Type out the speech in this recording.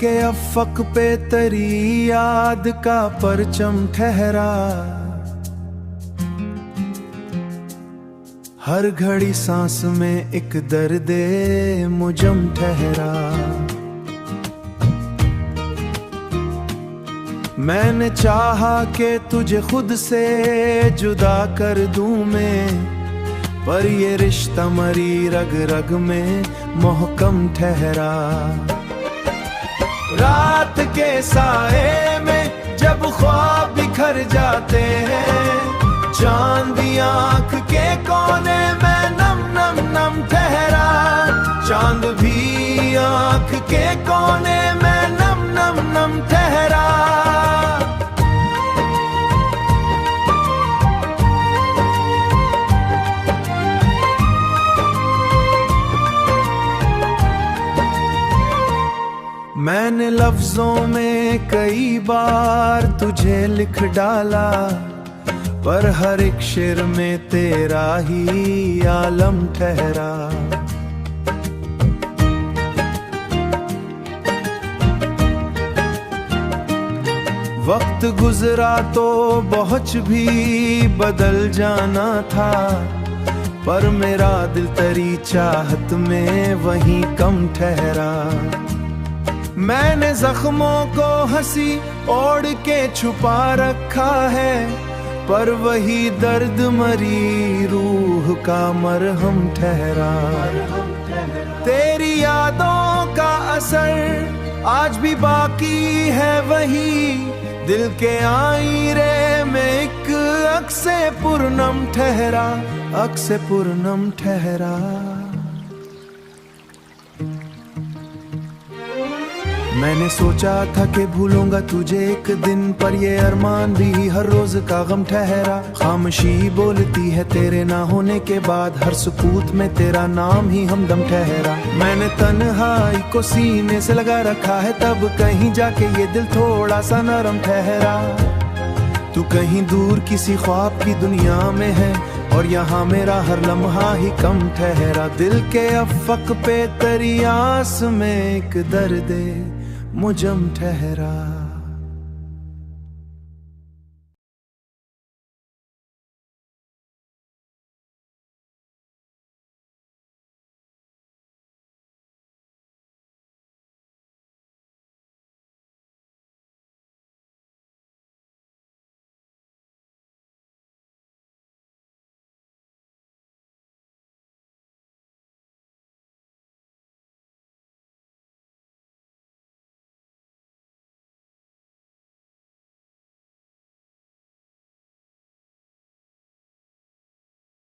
के अफक पे तेरी याद का परचम ठहरा, हर घड़ी सांस में एक दर्दे मुजम ठहरा। मैंने चाहा कि तुझे खुद से जुदा कर दूं मैं, पर ये रिश्ता मरी रग रग में मोहकम ठहरा। रात के साए में जब ख्वाब बिखर जाते हैं, चांदी आंख के कोने में नम नम नम ठहरा। चांद भी आंख के कोने में नम नम नम ठहरा। मैंने लफ्जों में कई बार तुझे लिख डाला, पर हर एक शेर में तेरा ही आलम ठहरा। वक्त गुजरा तो बहुत भी बदल जाना था, पर मेरा दिल तेरी चाहत में वहीं कम ठहरा। मैंने जख्मों को हंसी ओढ़ के छुपा रखा है, पर वही दर्द मरी रूह का मरहम ठहरा। तेरी यादों का असर आज भी बाकी है वही, दिल के आईने में एक अक्से पूर्णम ठहरा, अक्से पूर्णम ठहरा। मैंने सोचा था कि भूलूंगा तुझे एक दिन, पर ये अरमान भी हर रोज का गम ठहरा। खामोशी बोलती है तेरे ना होने के बाद, हर सुकूत में तेरा नाम ही हमदम ठहरा। मैंने तन्हाई को सीने से लगा रखा है, तब कहीं जाके ये दिल थोड़ा सा नरम ठहरा। तू कहीं दूर किसी ख्वाब की दुनिया में है, और यहाँ मेरा हर लम्हा ही कम ठहरा। दिल के अफक पे तेरी आस में एक दर्दे मुजम ठहरा।